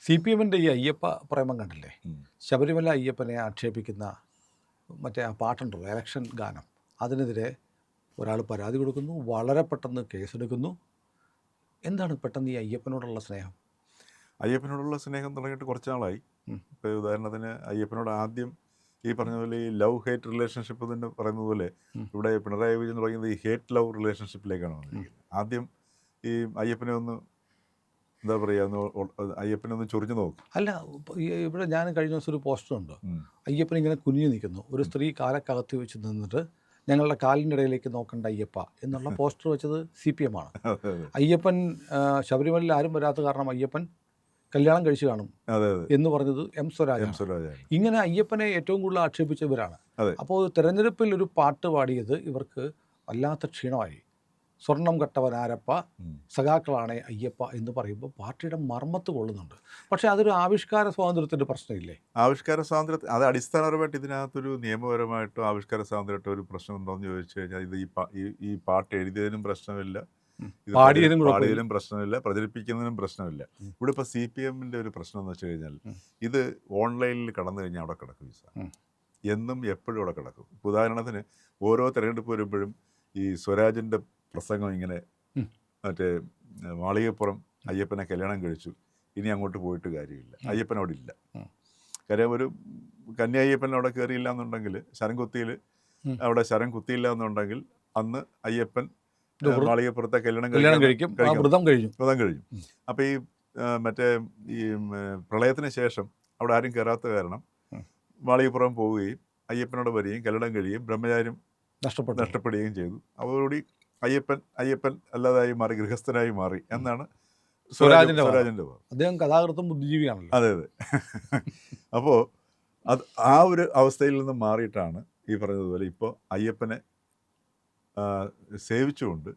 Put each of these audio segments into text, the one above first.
C P എമ്മിൻ്റെ ഈ അയ്യപ്പ പ്രേമം കണ്ടില്ലേ? ഉം. ശബരിമല അയ്യപ്പനെ ആക്ഷേപിക്കുന്ന മറ്റേ ആ പാട്ടുണ്ടല്ലോ, എലക്ഷൻ ഗാനം, അതിനെതിരെ ഒരാൾ പരാതി കൊടുക്കുന്നു, വളരെ പെട്ടെന്ന് കേസെടുക്കുന്നു. എന്താണ് പെട്ടെന്ന് ഈ അയ്യപ്പനോടുള്ള സ്നേഹം? അയ്യപ്പനോടുള്ള സ്നേഹം തുടങ്ങിയിട്ട് കുറച്ച് നാളായി. ഉം. ഇപ്പോൾ ഉദാഹരണത്തിന് അയ്യപ്പനോട് ആദ്യം ഈ പറഞ്ഞ പോലെ ഈ ലവ് ഹേറ്റ് റിലേഷൻഷിപ്പ് തന്നെ പറയുന്നത് പോലെ ഉം. ഇവിടെ പിണറായി വിജയൻ തുടങ്ങിയത് ഈ ഹേറ്റ് ലവ് റിലേഷൻഷിപ്പിലേക്കാണ് വന്നിരിക്കുന്നത്. ആദ്യം ഈ അയ്യപ്പനെ ഒന്ന് എന്താ പറയുക, അയ്യപ്പനെ ഒന്ന് ചൊറിഞ്ഞു നോക്കും. അല്ല, ഇവിടെ ഞാൻ കഴിഞ്ഞ ദിവസം ഒരു പോസ്റ്റർ ഉണ്ട്. ഉം. അയ്യപ്പൻ ഇങ്ങനെ കുനിഞ്ഞു നിൽക്കുന്നു, ഒരു സ്ത്രീ കാലക്കകത്തി വെച്ച് നിന്നിട്ട് ഞങ്ങളുടെ കാലിൻ്റെ ഇടയിലേക്ക് നോക്കണ്ട അയ്യപ്പ എന്നുള്ള പോസ്റ്റർ വെച്ചത് സി പി എം ആണ്. അതെ അതെ അയ്യപ്പൻ ശബരിമലയിൽ ആരും വരാത്ത കാരണം അയ്യപ്പൻ കല്യാണം കഴിച്ചു കാണും അതെ അതെ എന്ന് പറഞ്ഞത് എം സ്വരാജ്. സ്വരാജാണ്. ഇങ്ങനെ അയ്യപ്പനെ ഏറ്റവും കൂടുതൽ ആക്ഷേപിച്ചവരാണ്. അതെ. അപ്പോൾ തെരഞ്ഞെടുപ്പിൽ ഒരു പാട്ട് പാടിയത് ഇവർക്ക് വല്ലാത്ത ക്ഷീണമായി. സ്വർണം കട്ടവനാരപ്പ, സഖാക്കളാണേ അയ്യപ്പ എന്ന് പറയുമ്പോൾ പാർട്ടിയുടെ മർമ്മത്ത് കൊള്ളുന്നുണ്ട്. പക്ഷേ അതൊരു ആവിഷ്കാര സ്വാതന്ത്ര്യത്തിൻ്റെ പ്രശ്നമില്ലേ? ആവിഷ്കാര സ്വാതന്ത്ര്യം അത് അടിസ്ഥാനപരമായിട്ട് ഇതിനകത്തൊരു നിയമപരമായിട്ടോ ആവിഷ്കാര സ്വാതന്ത്ര്യമായിട്ടോ ഒരു പ്രശ്നം ഉണ്ടോയെന്ന് ചോദിച്ചു കഴിഞ്ഞാൽ ഇത് ഈ പാട്ട് എഴുതിയതിനും പ്രശ്നമില്ല, ഇത് പാടിയതിനും പ്രശ്നമില്ല, പ്രചരിപ്പിക്കുന്നതിനും പ്രശ്നമില്ല. ഇവിടെ ഇപ്പോൾ സി പി എമ്മിൻ്റെ ഒരു പ്രശ്നം എന്ന് വെച്ച് കഴിഞ്ഞാൽ ഇത് ഓൺലൈനിൽ കടന്നു കഴിഞ്ഞാൽ അവിടെ കിടക്കും. എന്നും എപ്പോഴും അവിടെ കിടക്കും. ഉദാഹരണത്തിന് ഓരോ തിരഞ്ഞെടുപ്പ് വരുമ്പോഴും ഈ സ്വരാജിൻ്റെ പ്രസംഗം ഇങ്ങനെ മറ്റേ മാളികപ്പുറം അയ്യപ്പനെ കല്യാണം കഴിച്ചു, ഇനി അങ്ങോട്ട് പോയിട്ട് കാര്യമില്ല, അയ്യപ്പൻ അവിടെ ഇല്ല. കാര്യം ഒരു കന്യായ്യപ്പൻ അവിടെ കയറിയില്ല എന്നുണ്ടെങ്കിൽ, ശരം കുത്തിയിൽ അവിടെ ശരം കുത്തിയില്ല എന്നുണ്ടെങ്കിൽ അന്ന് അയ്യപ്പൻ മാളികപ്പുറത്തെ കല്യാണം കഴിക്കും, വ്രതം കഴിഞ്ഞു. അപ്പോൾ ഈ മറ്റേ ഈ പ്രളയത്തിന് ശേഷം അവിടെ ആരും കയറാത്ത കാരണം മാളികപ്പുറം പോവുകയും അയ്യപ്പനോട് വരികയും കല്യാണം കഴിയുകയും ബ്രഹ്മചാര്യം നഷ്ടപ്പെടുകയും ചെയ്തു. അതോടുകൂടി അയ്യപ്പൻ അല്ലാതായി മാറി, ഗൃഹസ്ഥനായി മാറി എന്നാണ് സ്വരാജിൻ്റെ അദ്ദേഹം കഥാകൃത്തും ബുദ്ധിജീവിയാണല്ലോ. അതെ അതെ. അപ്പോൾ അത് ആ ഒരു അവസ്ഥയിൽ നിന്ന് മാറിയിട്ടാണ് ഈ പറഞ്ഞതുപോലെ ഇപ്പോൾ അയ്യപ്പനെ സേവിച്ചുകൊണ്ട്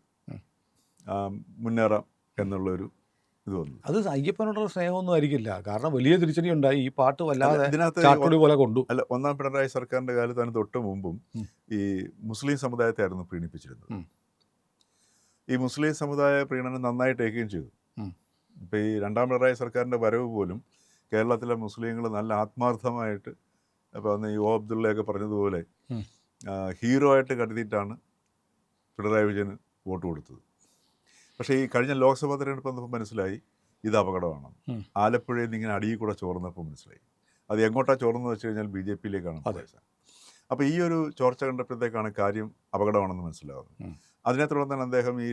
മുന്നേറാം എന്നുള്ളൊരു ഇത് വന്നു. അത് അയ്യപ്പനോടുള്ള സ്നേഹമൊന്നും ആയിരിക്കില്ല, കാരണം വലിയ തിരിച്ചടി ഉണ്ടായി. ഈ പാട്ട് വല്ലാതെ ചാട്ടുപൊടി പോലെ കൊണ്ടു. അല്ല, ഒന്നാം പിണറായി സർക്കാരിൻ്റെ കാലത്ത് അതിന് തൊട്ട് മുമ്പും ഈ മുസ്ലിം സമുദായത്തെ ആയിരുന്നു പ്രീണിപ്പിച്ചിരുന്നത്. ഈ മുസ്ലിം സമുദായ പ്രീണനം നന്നായിട്ട് ഏൽക്കുകയും ചെയ്തു. ഇപ്പോൾ ഈ രണ്ടാം പിണറായി സർക്കാരിൻ്റെ വരവ് പോലും കേരളത്തിലെ മുസ്ലിങ്ങൾ നല്ല ആത്മാർത്ഥമായിട്ട്, അപ്പോൾ അന്ന് ഈ ഒ അബ്ദുള്ളയൊക്കെ പറഞ്ഞതുപോലെ ഹീറോ ആയിട്ട് കരുതിയിട്ടാണ് പിണറായി വിജയന് വോട്ട് കൊടുത്തത്. പക്ഷേ ഈ കഴിഞ്ഞ ലോക്സഭാ തെരഞ്ഞെടുപ്പ് വന്നപ്പോൾ മനസ്സിലായി ഇത് അപകടമാണ്. ആലപ്പുഴയിൽ നിന്ന് ഇങ്ങനെ അടിയിൽ കൂടെ ചോർന്നപ്പോൾ മനസ്സിലായി അത് എങ്ങോട്ടാണ് ചോർന്നെന്ന് വെച്ച് കഴിഞ്ഞാൽ ബി ജെ പിയിലേക്കാണ്. അപ്പോൾ ഈ ഒരു ചോർച്ച കണ്ടപ്പോഴത്തേക്കാണ് കാര്യം അപകടമാണെന്ന് മനസ്സിലാവുന്നത്. അതിനെ തുടർന്നാണ് അദ്ദേഹം ഈ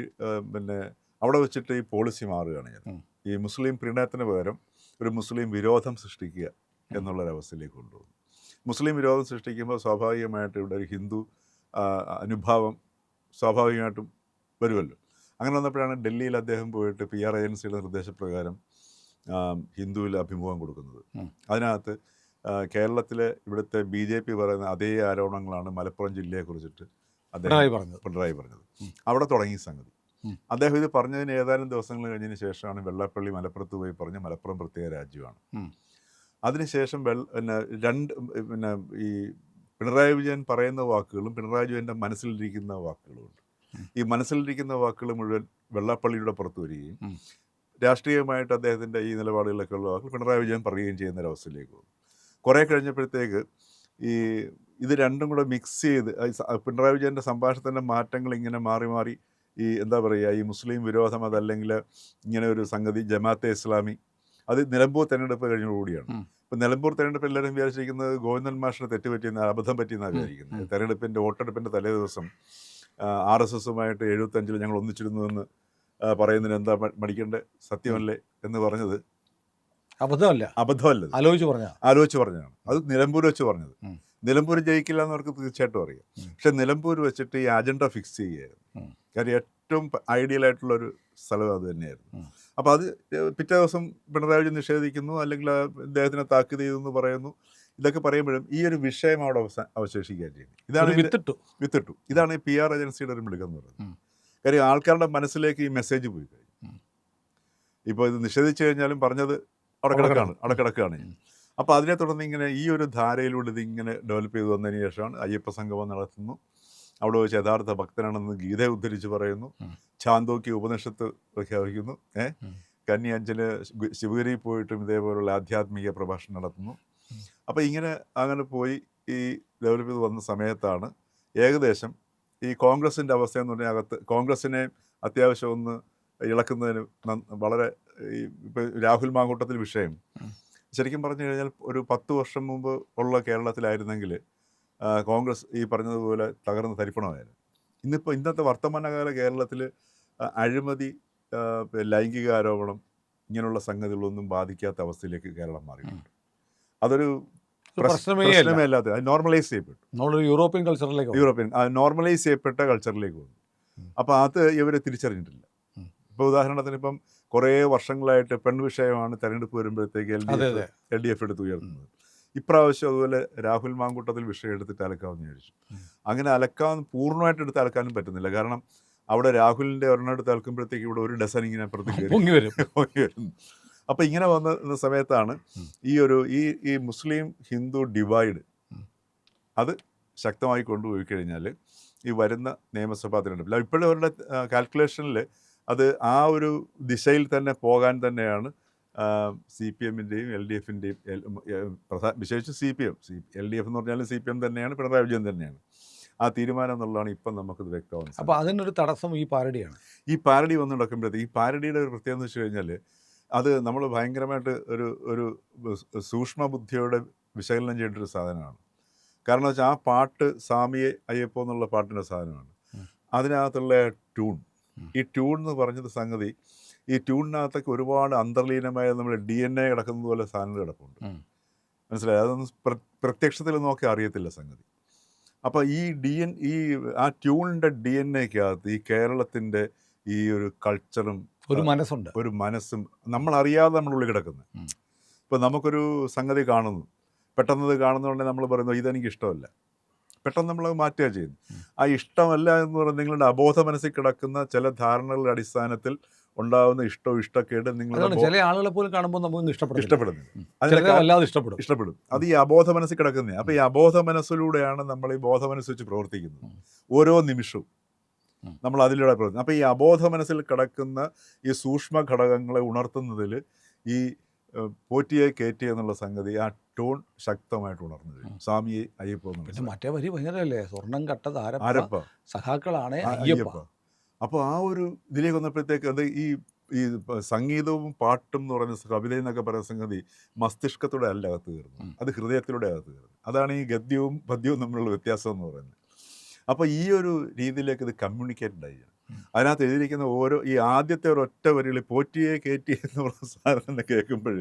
അവിടെ വെച്ചിട്ട് ഈ പോളിസി മാറുകയാണ് ചെയ്തത്. ഈ മുസ്ലിം പ്രീണനത്തിന് പകരം ഒരു മുസ്ലിം വിരോധം സൃഷ്ടിക്കുക എന്നുള്ളൊരവസ്ഥയിലേക്ക് കൊണ്ടുപോകും. മുസ്ലിം വിരോധം സൃഷ്ടിക്കുമ്പോൾ സ്വാഭാവികമായിട്ട് ഇവിടെ ഒരു ഹിന്ദു അനുഭാവം സ്വാഭാവികമായിട്ടും വരുമല്ലോ. അങ്ങനെ വന്നപ്പോഴാണ് ഡൽഹിയിൽ അദ്ദേഹം പോയിട്ട് PR ഏജൻസിയുടെ നിർദ്ദേശപ്രകാരം ഹിന്ദുവിൽ അഭിമുഖം കൊടുക്കുന്നത്. അതിനകത്ത് കേരളത്തിലെ ഇവിടുത്തെ BJP പറയുന്ന അതേ ആരോപണങ്ങളാണ് മലപ്പുറം ജില്ലയെക്കുറിച്ചിട്ട് പിണറായി പറഞ്ഞത്. അവിടെ തുടങ്ങി സംഗതി. അദ്ദേഹം ഇത് പറഞ്ഞതിന് ഏതാനും ദിവസങ്ങൾ കഴിഞ്ഞതിന് ശേഷമാണ് വെള്ളാപ്പള്ളി മലപ്പുറത്ത് പോയി പറഞ്ഞ് മലപ്പുറം പ്രത്യേക രാജ്യമാണ്. അതിനുശേഷം ഈ പിണറായി വിജയൻ പറയുന്ന വാക്കുകളും പിണറായി വിജയൻ്റെ മനസ്സിലിരിക്കുന്ന വാക്കുകളുമുണ്ട്. ഈ മനസ്സിലിരിക്കുന്ന വാക്കുകൾ മുഴുവൻ വെള്ളാപ്പള്ളിയുടെ പുറത്ത് വരികയും രാഷ്ട്രീയമായിട്ട് അദ്ദേഹത്തിൻ്റെ ഈ നിലപാടുകളിലൊക്കെ ഉള്ള വാക്കുകൾ പിണറായി വിജയൻ പറയുകയും ചെയ്യുന്ന ഒരവസ്ഥയിലേക്ക് പോകും. കുറേ കഴിഞ്ഞപ്പോഴത്തേക്ക് ഇത് രണ്ടും കൂടെ മിക്സ് ചെയ്ത് പിണറായി വിജയൻ്റെ സംഭാഷണത്തിൻ്റെ മാറ്റങ്ങൾ ഇങ്ങനെ മാറി മാറി ഈ എന്താ പറയുക, ഈ മുസ്ലിം വിരോധം, അതല്ലെങ്കിൽ ഇങ്ങനെ ഒരു സംഗതി ജമാഅത്തെ ഇസ്ലാമി, അത് നിലമ്പൂർ തെരഞ്ഞെടുപ്പ് കഴിഞ്ഞുകൂടിയാണ്. ഇപ്പം നിലമ്പൂർ തെരഞ്ഞെടുപ്പ് എല്ലാവരും വിചാരിച്ചിരിക്കുന്നത് ഗോവിന്ദൻ മാഷിന് അബദ്ധം പറ്റിയെന്നാണ് വിചാരിക്കുന്നത്. തെരഞ്ഞെടുപ്പിൻ്റെ വോട്ടെടുപ്പിൻ്റെ തലേ ദിവസം RSSുമായിട്ട് 75 ഞങ്ങൾ ഒന്നിച്ചിരുന്നുവെന്ന് പറയുന്നതിന് എന്താ മടിക്കേണ്ട, സത്യമല്ലേ എന്ന് പറഞ്ഞത് അബദ്ധമല്ല, ആലോചിച്ച് പറഞ്ഞതാണ്. അത് നിലമ്പൂർ വെച്ച് പറഞ്ഞത്. നിലമ്പൂർ ജയിക്കില്ല എന്നവർക്ക് തീർച്ചയായിട്ടും അറിയാം. പക്ഷെ നിലമ്പൂർ വെച്ചിട്ട് ഈ അജണ്ട ഫിക്സ് ചെയ്യുകയായിരുന്നു. കാര്യം ഏറ്റവും ഐഡിയലായിട്ടുള്ളൊരു സ്ഥലം അത് തന്നെയായിരുന്നു. അപ്പോൾ അത് പിറ്റേ ദിവസം പിണറായി വിജയൻ നിഷേധിക്കുന്നു, അല്ലെങ്കിൽ അദ്ദേഹത്തിനെ താക്കീത് ചെയ്തെന്ന് പറയുന്നു. ഇതൊക്കെ പറയുമ്പോഴും ഈ ഒരു വിഷയം അവിടെ അവശേഷിക്കാൻ ചെയ്യുന്നത്. ഇതാണ് വിത്തിട്ടു. ഇതാണ് ഈ PR ഏജൻസിയുടെ ഒരു മിടുക്കെന്ന് പറയുന്നത്. കാര്യം ആൾക്കാരുടെ മനസ്സിലേക്ക് ഈ മെസ്സേജ് പോയി കഴിഞ്ഞു. ഇപ്പോൾ ഇത് നിഷേധിച്ചു കഴിഞ്ഞാലും പറഞ്ഞത് അവിടെ കിടക്കുകയാണ്. അപ്പോൾ അതിനെ തുടർന്ന് ഇങ്ങനെ ഈ ഒരു ധാരയിലൂടെ ഇതിങ്ങനെ ഡെവലപ്പ് ചെയ്ത് വന്നതിന് ശേഷമാണ് അയ്യപ്പ സംഗമം നടത്തുന്നു. അവിടെ വെച്ച് യഥാർത്ഥ ഭക്തനാണെന്ന് ഗീതയെ ഉദ്ധരിച്ച് പറയുന്നു, ഛാന്തോക്യ ഉപനിഷത്ത് പ്രഖ്യാപിക്കുന്നു, കന്നി 5-ന് ശിവഗിരിയിൽ പോയിട്ടും ഇതേപോലുള്ള ആധ്യാത്മിക പ്രഭാഷണം നടത്തുന്നു. അപ്പോൾ അങ്ങനെ പോയി ഈ ഡെവലപ്പ് ചെയ്ത് വന്ന സമയത്താണ് ഏകദേശം ഈ കോൺഗ്രസിൻ്റെ അവസ്ഥ എന്ന് പറഞ്ഞാൽ കോൺഗ്രസിനെ അത്യാവശ്യം ഒന്ന് ഇളക്കുന്നതിന് വളരെ ഇപ്പോൾ രാഹുൽ മാങ്കൂട്ടത്തിൽ വിഷയം ശരിക്കും പറഞ്ഞു കഴിഞ്ഞാൽ ഒരു 10 വർഷം മുമ്പ് ഉള്ള കേരളത്തിലായിരുന്നെങ്കിൽ കോൺഗ്രസ് ഈ പറഞ്ഞതുപോലെ തകർന്ന് തരിപ്പണമായിരുന്നു. ഇന്നത്തെ വർത്തമാനകാല കേരളത്തിൽ അഴിമതി, ലൈംഗിക ആരോപണം ഇങ്ങനെയുള്ള സംഗതികളൊന്നും ബാധിക്കാത്ത അവസ്ഥയിലേക്ക് കേരളം മാറിയിട്ടുണ്ട്. അതൊരു പ്രശ്നമേ അല്ലാതെ അത് നോർമലൈസ് ചെയ്യപ്പെട്ടു. യൂറോപ്യൻ കൾച്ചറിലേക്ക് നോർമലൈസ് ചെയ്യപ്പെട്ട കൾച്ചറിലേക്ക് വന്നു. അപ്പോൾ അത് ഇവർ തിരിച്ചറിഞ്ഞിട്ടില്ല. ഇപ്പോൾ ഉദാഹരണത്തിന് ഇപ്പം കുറേ വർഷങ്ങളായിട്ട് പെൺവിഷയമാണ് തെരഞ്ഞെടുപ്പ് വരുമ്പോഴത്തേക്ക് എൽ ഡി എഫ് എടുത്ത് ഉയർത്തുന്നത്. ഇപ്രാവശ്യം അതുപോലെ രാഹുൽ മാങ്കൂട്ടത്തിൽ വിഷയം എടുത്തിട്ട് അലക്കാമെന്ന് വിചാരിച്ചു. അങ്ങനെ പൂർണ്ണമായിട്ട് എടുത്ത് അലക്കാനും പറ്റുന്നില്ല. കാരണം അവിടെ രാഹുലിൻ്റെ ഒരെണ്ണം എടുത്ത് അലക്കുമ്പോഴത്തേക്ക് ഇവിടെ ഒരു ഡസൻ ഇങ്ങനെ അപ്പുറത്തേക്ക് പൊങ്ങി വരുന്നു. അപ്പോൾ ഇങ്ങനെ വന്ന സമയത്താണ് ഈ മുസ്ലിം ഹിന്ദു ഡിവൈഡ് അത് ശക്തമായി കൊണ്ടുപോയി കഴിഞ്ഞാൽ ഈ വരുന്ന നിയമസഭാ തിരഞ്ഞെടുപ്പിൽ ഇപ്പോഴും അവരുടെ കാൽക്കുലേഷനിൽ അത് ആ ഒരു ദിശയിൽ തന്നെ പോകാൻ തന്നെയാണ് CPM-ൻ്റെയും LDF-ൻ്റെയും വിശേഷിച്ച് CPM LDF എന്ന് പറഞ്ഞാലും CPM തന്നെയാണ്, പിണറായി വിജയൻ തന്നെയാണ് ആ തീരുമാനം എന്നുള്ളതാണ് ഇപ്പം നമുക്കത് വ്യക്തമാകുന്നത്. അപ്പോൾ അതിനൊരു തടസ്സം ഈ പാരഡിയാണ്. ഈ പാരഡി വന്ന് നടക്കുമ്പോഴത്തേക്ക് ഈ പാരഡിയുടെ ഒരു പ്രത്യേകത എന്ന് വെച്ച് കഴിഞ്ഞാൽ അത് നമ്മൾ ഭയങ്കരമായിട്ട് ഒരു സൂക്ഷ്മ ബുദ്ധിയോടെ വിശകലനം ചെയ്യേണ്ട ഒരു സാധനമാണ്. കാരണം വെച്ചാൽ ആ പാട്ട് സാമിയെ അയ്യപ്പോ എന്നുള്ള പാട്ടിൻ്റെ സാധനമാണ്. അതിനകത്തുള്ള ട്യൂൺ, ഈ ട്യൂൺ എന്ന് പറഞ്ഞത് സംഗതി, ഈ ട്യൂണിനകത്തൊക്കെ ഒരുപാട് അന്തർലീനമായ നമ്മുടെ DNA കിടക്കുന്നത് പോലെ സാധനങ്ങൾ കിടപ്പുണ്ട്. മനസ്സിലായി? അതൊന്നും പ്രത്യക്ഷത്തിൽ നോക്കി അറിയത്തില്ല സംഗതി. അപ്പോൾ ആ ട്യൂണിൻ്റെ DNA-ക്കകത്ത് ഈ കേരളത്തിൻ്റെ ഈ ഒരു കൾച്ചറും ഒരു മനസ്സും നമ്മളറിയാതെ നമ്മളുള്ളിൽ കിടക്കുന്നത്. ഇപ്പോൾ നമുക്കൊരു സംഗതി കാണുന്നു, പെട്ടെന്നത് കാണുന്നതുകൊണ്ട് നമ്മൾ പറയുന്നു ഇതെനിക്ക് ഇഷ്ടമല്ല, പെട്ടെന്ന് നമ്മൾ മാറ്റുക ചെയ്യുന്നു. ആ ഇഷ്ടമല്ല എന്ന് പറയുന്നത് നിങ്ങളുടെ അബോധ മനസ്സിൽ കിടക്കുന്ന ചില ധാരണകളുടെ അടിസ്ഥാനത്തിൽ ഉണ്ടാകുന്ന ഇഷ്ടക്കേട് നിങ്ങളുടെ ചില ആളുകളെ പോലും കാണുമ്പോൾ നമുക്ക് ഇഷ്ടപ്പെടുന്നു. ഇഷ്ടപ്പെടും. അത് ഈ അബോധ മനസ്സിൽ കിടക്കുന്നത്. അപ്പോൾ ഈ അബോധ മനസ്സിലൂടെയാണ് നമ്മൾ ഈ ബോധ മനസ്സ് വെച്ച് പ്രവർത്തിക്കുന്നത്. ഓരോ നിമിഷവും നമ്മൾ അതിലൂടെ പ്രവർത്തിക്കും. അപ്പോൾ ഈ അബോധ മനസ്സിൽ കിടക്കുന്ന ഈ സൂക്ഷ്മ ഘടകങ്ങളെ ഉണർത്തുന്നതിൽ ഈ പോറ്റിയെ കയറ്റി എന്നുള്ള സംഗതി ആ ടോൺ ശക്തമായിട്ട് ഉണർന്നത് സ്വാമിയെ അയ്യപ്പോ. മറ്റേ വരി ഭയങ്കരല്ലേ, സ്വർണം കട്ടത് ആരപ്പ സഖാക്കളാണ് അയ്യപ്പ. അപ്പോൾ ആ ഒരു ഇതിലേക്ക് വന്നപ്പോഴത്തേക്ക് അത് ഈ സംഗീതവും പാട്ടും എന്ന് പറയുന്ന കവിത എന്നൊക്കെ പറയുന്ന സംഗതി മസ്തിഷ്കത്തോടെ അല്ല അകത്ത് കയറുന്നത്, അത് ഹൃദയത്തിലൂടെ അകത്ത് കയറുന്നത്. അതാണ് ഈ ഗദ്യവും പദ്യവും തമ്മിലുള്ള വ്യത്യാസം എന്ന് പറയുന്നത്. അപ്പോൾ ഈ ഒരു രീതിയിലേക്ക് ഇത് കമ്മ്യൂണിക്കേറ്റഡ് ആയി. അതിനകത്ത് എഴുതിയിരിക്കുന്ന ഈ ആദ്യത്തെ ഒരൊറ്റ വരികൾ പോറ്റിയെ കയറ്റി എന്ന് പറഞ്ഞ സാധനം കേൾക്കുമ്പോൾ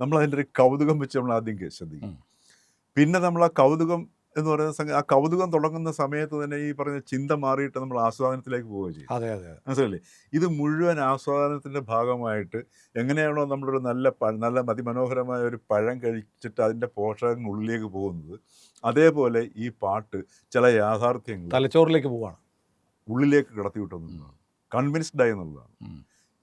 നമ്മൾ അതിൻ്റെ ഒരു കൗതുകം വെച്ച് നമ്മൾ ആദ്യം ശ്രദ്ധിക്കും. പിന്നെ നമ്മൾ ആ കൗതുകം എന്ന് പറയുന്ന ആ കൗതുകം തുടങ്ങുന്ന സമയത്ത് തന്നെ ഈ പറഞ്ഞ ചിന്ത മാറിയിട്ട് നമ്മൾ ആസ്വാദനത്തിലേക്ക് പോവുകയും ചെയ്യും. മനസ്സിലല്ലേ? ഇത് മുഴുവൻ ആസ്വാദനത്തിൻ്റെ ഭാഗമായിട്ട് എങ്ങനെയാണോ നമ്മളൊരു നല്ല അതിമനോഹരമായ ഒരു പഴം കഴിച്ചിട്ട് അതിൻ്റെ പോഷകങ്ങൾ ഉള്ളിലേക്ക് പോകുന്നത്, അതേപോലെ ഈ പാട്ട് ചില യാഥാർത്ഥ്യങ്ങൾ തലച്ചോറിലേക്ക് പോവാണ്, ഉള്ളിലേക്ക് കടത്തി വിട്ടെന്നുള്ളതാണ്, കൺവിൻസ്ഡ് ആയി എന്നുള്ളതാണ്.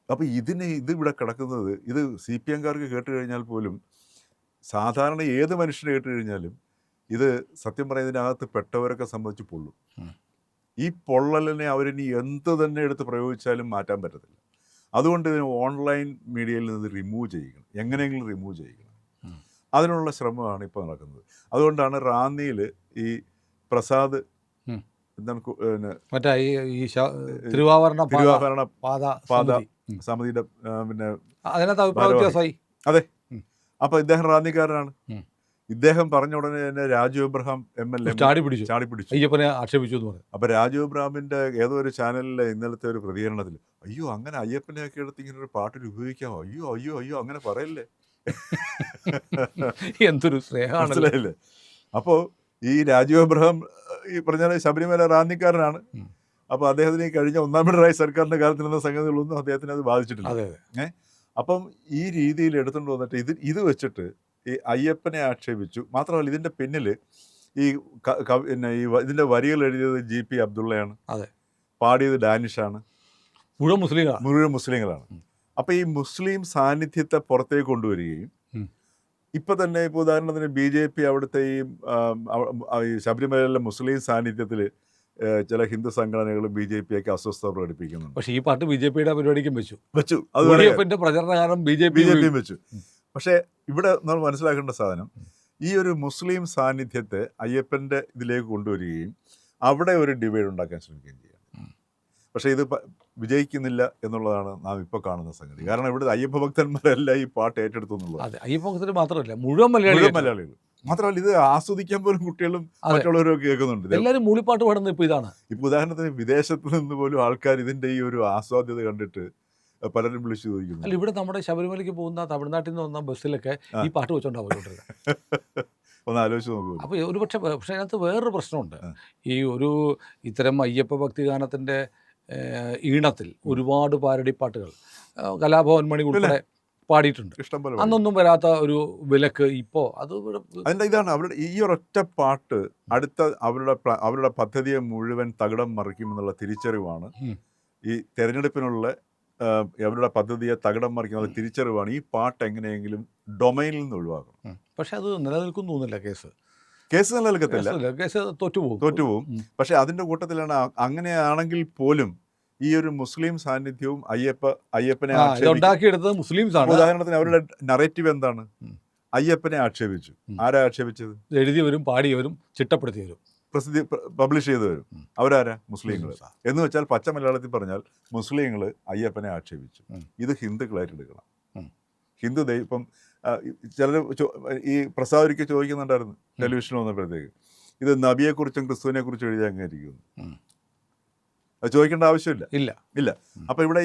അപ്പോൾ ഇത് ഇവിടെ കിടക്കുന്നത്, ഇത് CPM-കാർക്ക് കേട്ട് കഴിഞ്ഞാൽ പോലും, സാധാരണ ഏത് മനുഷ്യനെ കേട്ട് കഴിഞ്ഞാലും ഇത് സത്യം പറയുന്നതിനകത്ത് പെട്ടവരൊക്കെ സംബന്ധിച്ച് പൊള്ളും. ഈ പൊള്ളലിനെ അവരിനി എന്ത് തന്നെ എടുത്ത് പ്രയോഗിച്ചാലും മാറ്റാൻ പറ്റത്തില്ല. അതുകൊണ്ട് ഇതിന് ഓൺലൈൻ മീഡിയയിൽ നിന്ന് റിമൂവ് ചെയ്യിക്കണം, എങ്ങനെയെങ്കിലും റിമൂവ് ചെയ്യിക്കണം. അതിനുള്ള ശ്രമമാണ് ഇപ്പോൾ നടക്കുന്നത്. അതുകൊണ്ടാണ് റാന്നിയിൽ ഈ പ്രസാദ് തിരുവാഭരണ പാത സമിതിയുടെ പിന്നെ അതെ. അപ്പോൾ ഇദ്ദേഹം റാന്നിക്കാരനാണ്. ഇദ്ദേഹം പറഞ്ഞ ഉടനെ തന്നെ രാജു എബ്രഹാം MLA ചാടി പിടിച്ചു, അയ്യപ്പനെ ആക്ഷേപിച്ചു എന്ന് പറഞ്ഞു. അപ്പോൾ രാജു എബ്രഹാമിൻ്റെ ഏതോ ഒരു ചാനലിലെ ഇന്നലത്തെ ഒരു പ്രതികരണത്തിൽ, അയ്യോ അങ്ങനെ അയ്യപ്പനെയൊക്കെ എടുത്ത് ഇങ്ങനെ ഒരു പാട്ടിൽ ഉപയോഗിക്കാമോ, അയ്യോ അയ്യോ അയ്യോ അങ്ങനെ പറയല്ലേ, എന്തൊരു സ്നേഹമാണല്ലേ. അപ്പോൾ ഈ രാജു എബ്രഹാം ഈ പറഞ്ഞാൽ ശബരിമല റാന്നിക്കാരനാണ്. അപ്പോൾ അദ്ദേഹത്തിന് ഈ കഴിഞ്ഞ 1-ാം പിണറായി സർക്കാരിൻ്റെ കാലത്തിൽ നിന്ന സംഗതികളൊന്നും അദ്ദേഹത്തിന് അത് ബാധിച്ചിട്ടില്ല. അപ്പം ഈ രീതിയിൽ എടുത്തുകൊണ്ട് വന്നിട്ട് ഇത് വെച്ചിട്ട് ഈ അയ്യപ്പനെ ആക്ഷേപിച്ചു. മാത്രമല്ല ഇതിൻ്റെ പിന്നിൽ ഇതിൻ്റെ വരികൾ എഴുതിയത് GP അബ്ദുള്ളയാണ്, പാടിയത് ഡാനിഷാണ്, മുഴുവൻ മുസ്ലിങ്ങളാണ്. അപ്പോൾ ഈ മുസ്ലിം സാന്നിധ്യത്തെ പുറത്തേക്ക് കൊണ്ടുവരികയും ഇപ്പം തന്നെ ഇപ്പോൾ ഉദാഹരണത്തിന് BJP അവിടുത്തെ ഈ ശബരിമലയിലെ മുസ്ലിം സാന്നിധ്യത്തിൽ ചില ഹിന്ദു സംഘടനകളും BJP ഒക്കെ അസ്വസ്ഥത പ്രകടിപ്പിക്കുന്നുണ്ട്. പക്ഷേ ഈ പാട്ട് BJP-യുടെ പരിപാടിക്കും വെച്ചു. അത് UDF-ന്റെ പ്രചരണകാലം BJP-യും വെച്ചു. പക്ഷേ ഇവിടെ നമ്മൾ മനസ്സിലാക്കേണ്ട സാധനം, ഈ ഒരു മുസ്ലിം സാന്നിധ്യത്തെ അയ്യപ്പൻ്റെ ഇതിലേക്ക് കൊണ്ടുവരികയും അവിടെ ഒരു ഡിവൈഡ് ഉണ്ടാക്കാൻ ശ്രമിക്കുകയും ചെയ്യുകയാണ്. പക്ഷേ ഇത് വിജയിക്കുന്നില്ല എന്നുള്ളതാണ് നാം ഇപ്പോൾ കാണുന്ന സംഗതി. കാരണം ഇവിടെ അയ്യപ്പ ഭക്തന്മാരെല്ലാം ഈ പാട്ട് ഏറ്റെടുത്തു എന്നുള്ളത്. അതെ, അയ്യപ്പ ഭക്തർ മാത്രമല്ല, മുഴുവൻ മലയാളികൾ. മാത്രമല്ല ഇത് ആസ്വദിക്കാൻ പോലും കുട്ടികളും മറ്റുള്ളവരും ഒക്കെ കേൾക്കുന്നുണ്ട്. എല്ലാവരും മൂളിപ്പാട്ട് പാടുന്നത് ഇപ്പോൾ ഇതാണ്. ഇപ്പോൾ ഉദാഹരണത്തിന് വിദേശത്ത് നിന്ന് പോലും ആൾക്കാർ ഇതിൻ്റെ ഈ ഒരു ആസ്വാദ്യത കണ്ടിട്ട് പലരും വിളിച്ചു ചോദിക്കുന്നു. അല്ല, ഇവിടെ നമ്മുടെ ശബരിമലയ്ക്ക് പോകുന്ന തമിഴ്നാട്ടിൽ നിന്ന് വന്ന ബസ്സിലൊക്കെ ഈ പാട്ട് വെച്ചോണ്ടാവും. ഒന്ന് ആലോചിച്ച് നോക്കൂ. അപ്പോൾ പക്ഷേ അതിനകത്ത് വേറൊരു പ്രശ്നമുണ്ട്. ഈ ഇത്തരം അയ്യപ്പ ഭക്തിഗാനത്തിൻ്റെ ഈണത്തിൽ ഒരുപാട് പാരടിപ്പാട്ടുകൾ കലാഭവൻ മണി ഉൾപ്പെടെ പാടിയിട്ടുണ്ട്. ഇഷ്ടംപോലെ അന്നൊന്നും വരാത്ത ഒരു വിലക്ക് ഇപ്പോൾ അത് അതിൻ്റെ ഇതാണ്. അവരുടെ ഈ ഒരൊറ്റ പാട്ട് അടുത്ത അവരുടെ പദ്ധതിയെ മുഴുവൻ തകിടം മറിക്കുമെന്നുള്ള തിരിച്ചറിവാണ്. ഈ തെരഞ്ഞെടുപ്പിനുള്ള അവരുടെ പദ്ധതിയെ തകിടം മറിക്കുന്ന തിരിച്ചറിവാണ്. ഈ പാട്ട് എങ്ങനെയെങ്കിലും ഡൊമൈനിൽ നിന്ന് ഒഴിവാക്കണം. പക്ഷെ അത് നിലനിൽക്കും തോന്നില്ല. കേസ് നിലനിൽക്കത്തില്ല, കേസ് തോറ്റുപോകും. പക്ഷെ അതിൻ്റെ കൂട്ടത്തിലാണ് അങ്ങനെയാണെങ്കിൽ പോലും ഈ ഒരു മുസ്ലിം സാന്നിധ്യവും അയ്യപ്പനെ ഉണ്ടാക്കിയെടുത്തത് മുസ്ലിംസാണ്. ഉദാഹരണത്തിന് അവരുടെ നറേറ്റീവ് എന്താണ്? അയ്യപ്പനെ ആക്ഷേപിച്ചു. ആരാ ആക്ഷേപിച്ചത്? എഴുതിയവരും പാടിയവരും ചിട്ടപ്പെടുത്തിയവരും പബ്ലിഷ് ചെയ്തവരും. അവരാരാ? മുസ്ലിങ്ങൾ. എന്ന് വെച്ചാൽ പച്ച മലയാളത്തിൽ പറഞ്ഞാൽ മുസ്ലിങ്ങൾ അയ്യപ്പനെ ആക്ഷേപിച്ചു. ഇത് ഹിന്ദുക്കളായിട്ട് എടുക്കണം. ഹിന്ദു ഇപ്പം ചിലർ ഈ പ്രസാദൊരിക്കൽ ചോദിക്കുന്നുണ്ടായിരുന്നു ടെലിവിഷനിൽ വന്നപ്പോഴത്തേക്ക്, ഇത് നബിയെക്കുറിച്ചും ക്രിസ്തുവിനെക്കുറിച്ചും എഴുതി അംഗീകരിക്കുന്നു. അത് ചോദിക്കേണ്ട ആവശ്യമില്ല. ഇല്ല. അപ്പം ഇവിടെ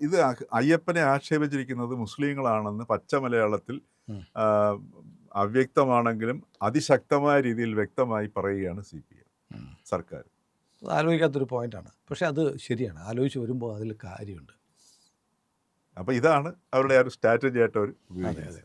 ഇത് അയ്യപ്പനെ ആക്ഷേപിച്ചിരിക്കുന്നത് മുസ്ലിങ്ങളാണെന്ന് പച്ച മലയാളത്തിൽ അവ്യക്തമാണെങ്കിലും അതിശക്തമായ രീതിയിൽ വ്യക്തമായി പറയുകയാണ് CPM സർക്കാർ. ആലോചിക്കാത്തൊരു പോയിന്റാണ്. പക്ഷെ അത് ശരിയാണ്. ആലോചിച്ച് വരുമ്പോൾ അതിൽ കാര്യമുണ്ട്. അപ്പോൾ ഇതാണ് അവരുടെ ആ ഒരു സ്ട്രാറ്റജി ആയിട്ട് അവർ ഉപയോഗിക്കുന്നത്.